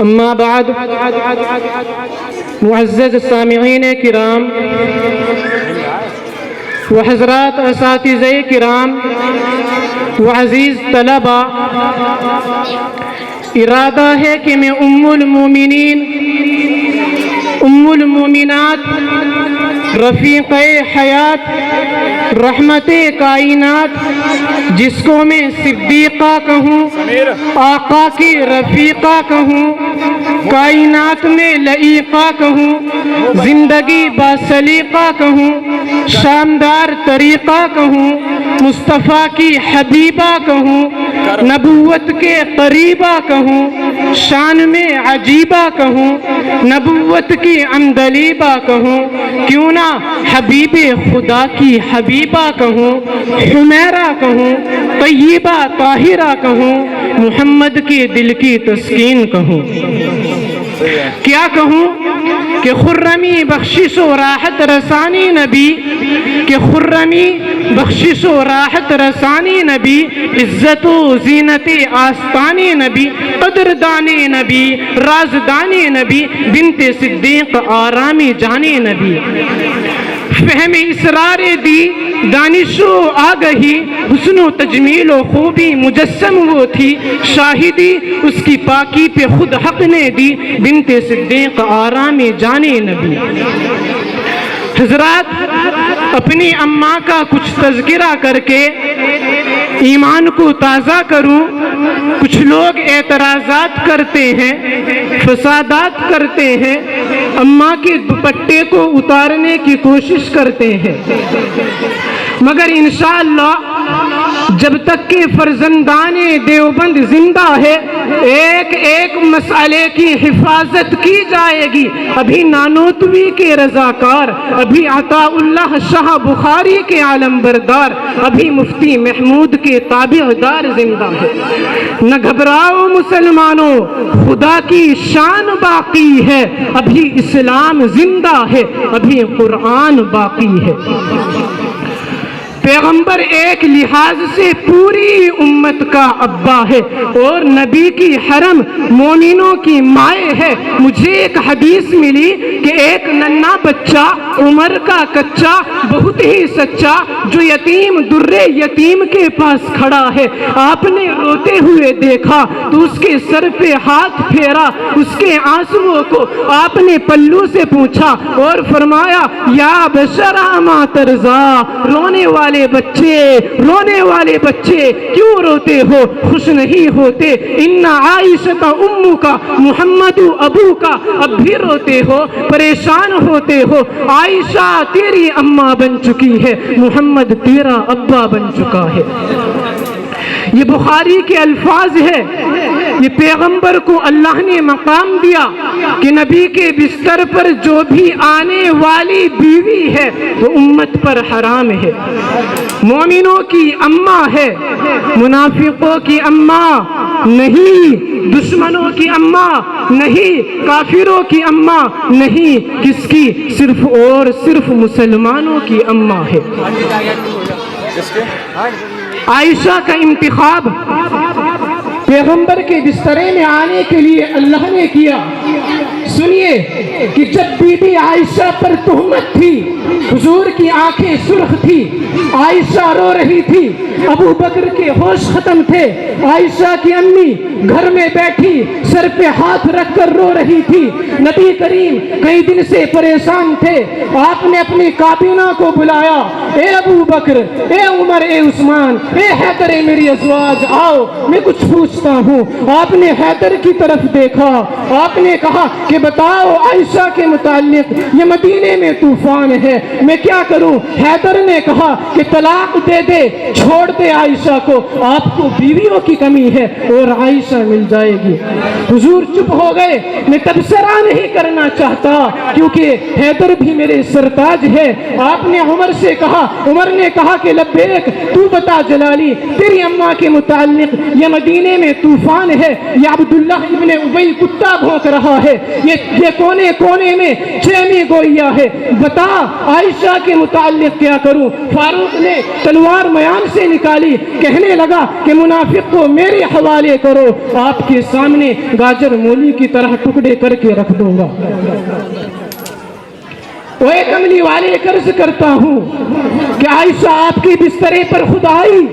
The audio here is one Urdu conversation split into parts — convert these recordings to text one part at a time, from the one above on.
اما بعد معزز سامعین کرام و حضرات اساتذہ کرام و عزیز طلبہ، ارادہ ہے کہ میں ام المومنات رفیق حیات رحمت کائنات، جس کو میں صدیقہ کہوں، آقا کی رفیقہ کہوں، کائنات میں لعیقہ کہوں، زندگی باسلیقہ کہوں، شاندار طریقہ کہوں، مصطفیٰ کی حبیبہ کہوں، نبوت کے قریبہ کہوں، شان میں عجیبہ کہوں، نبوت کی عندلیبہ کہوں، کیوں نہ حبیب خدا کی حبیبہ کہوں، حمیرہ کہوں، طیبہ طاہرہ کہوں، محمد کے دل کی تسکین کہوں۔ کیا کہوں کہ خرمی بخشش و راحت رسانی نبی، کہ خرمی بخشش و راحت رسانی نبی، عزت و زینت آستانی نبی، قدردانی نبی، رازدانی نبی، بنت صدیق آرامی جانی نبی، فہم اسرار دی دانش و آگہی، حسن و تجمیل و خوبی مجسم وہ تھی، شاہدی اس کی پاکی پہ خود حق نے دی، بنت صدیق آرامی جانی نبی۔ حضرات، اپنی اماں کا کچھ تذکرہ کر کے ایمان کو تازہ کروں۔ کچھ لوگ اعتراضات کرتے ہیں، فسادات کرتے ہیں، اماں کے دوپٹے کو اتارنے کی کوشش کرتے ہیں، مگر انشاءاللہ جب تک کہ فرزندان دیوبند زندہ ہے، ایک ایک مسئلے کی حفاظت کی جائے گی۔ ابھی نانوتوی کے رضاکار، ابھی عطا اللہ شاہ بخاری کے عالم بردار، ابھی مفتی محمود کے تابعدار زندہ ہے۔ نہ گھبراؤ مسلمانوں، خدا کی شان باقی ہے، ابھی اسلام زندہ ہے، ابھی قرآن باقی ہے۔ پیغمبر ایک لحاظ سے پوری امت کا ابا ہے اور نبی کی حرم مومنوں کی مائے ہے۔ مجھے ایک حدیث ملی کہ ایک ننھا بچہ عمر کا کچا بہت ہی سچا، جو یتیم در یتیم کے پاس کھڑا ہے، آپ نے روتے ہوئے دیکھا تو اس کے سر پہ ہاتھ پھیرا، اس کے آنسوؤں کو آپ نے پلو سے پوچھا اور فرمایا، یا بشرا ما ترضا، رونے والے بچے کیوں روتے ہو، خوش نہیں ہوتے؟ ان عائشہ امو کا محمد ابو کا، اب بھی روتے ہو، پریشان ہوتے ہو؟ عائشہ تیری اماں بن چکی ہے، محمد تیرا ابا بن چکا ہے۔ یہ بخاری کے الفاظ ہے۔ یہ پیغمبر کو اللہ نے مقام دیا کہ نبی کے بستر پر جو بھی آنے والی بیوی ہے وہ امت پر حرام ہے۔ مومنوں کی اماں ہے، منافقوں کی اماں نہیں، دشمنوں کی اماں نہیں، کافروں کی اماں نہیں، کس کی؟ صرف اور صرف مسلمانوں کی اماں ہے۔ عائشہ کا انتخاب پیغمبر کے بسترے میں آنے کے لیے اللہ نے کیا۔ سنیے کہ جب بی بی عائشہ پر تہمت تھی، حضور کی آنکھیں سرخ تھی، عائشہ رو رہی تھی، ابو بکر کے ہوش ختم تھے، عائشہ کی امی گھر میں بیٹھی سر پہ ہاتھ رکھ کر رو رہی تھی، نبی کریم کئی دن سے پریشان تھے، آپ نے اپنی کابینہ کو بلایا، اے ابو بکر، اے عمر، اے عثمان، اے حیدر، میری ازواج، آؤ میں کچھ پوچھتا ہوں۔ آپ نے حیدر کی طرف دیکھا، آپ نے کہا کہ بتاؤ عائشہ کے متعلق، یہ مدینے میں طوفان ہے، میں کیا کروں؟ حیدر نے کہا کہ طلاق دے دے، چھوڑ دے عائشہ کو، آپ کو بیویوں کی کمی ہے اور عائشہ مل جائے گی۔ حضور چپ ہو گئے۔ میں تبصرہ نہیں کرنا چاہتا کیونکہ حیدر بھی میرے سرتاج ہے۔ آپ نے عمر سے کہا، عمر نے کہا کہ لبیک، تو بتا جلالی، تیری اماں کے متعلق یہ مدینے میں طوفان ہے، یہ عبداللہ ابن ابی کتا بھونک رہا ہے، یہ کونے کونے میں چیمی گویا ہے، بتا عائشہ کے متعلق کیا کروں؟ فاروق منافق نے تلوار میان سے نکالی، کہنے لگا کہ منافق کو میرے حوالے کرو، آپ کے سامنے گاجر مولی کی طرح ٹکڑے کر کے رکھ دوں گا۔ اوے کملی والے، عرض کرتا ہوں کہ عائشہ آپ کے بسترے پر خدا آئی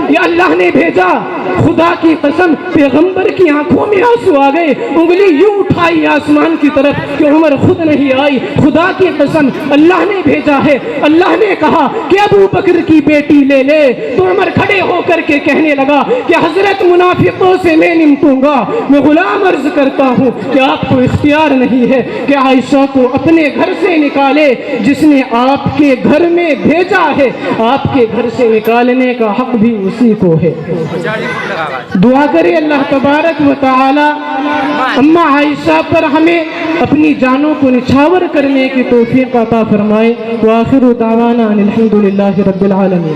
یا اللہ نے بھیجا؟ خدا کی قسم پیغمبر کی آنکھوں میں آنسو آ گئے، انگلی یوں اٹھائی آسمان کی طرف کہ عمر خود نہیں آئی۔ خدا کی قسم اللہ نے بھیجا ہے۔ اللہ نے کہا کہ ابو بکر کی بیٹی لے لے، تو عمر کھڑے ہو کر کے کہنے لگا کہ حضرت منافقوں سے میں نمٹوں گا۔ میں غلام عرض کرتا ہوں کہ آپ کو اختیار نہیں ہے کہ عائشہ کو اپنے گھر سے نکالے، جس نے آپ کے گھر میں بھیجا ہے، آپ کے گھر سے نکالنے کا حق بھی اسی کو ہے۔ دعا کرے اللہ تبارک و تعالی اماں عائشہ پر ہمیں اپنی جانوں کو نچھاور کرنے کی توفیق عطا فرمائے۔ وآخر دعوانا ان الحمد للہ رب العالمین۔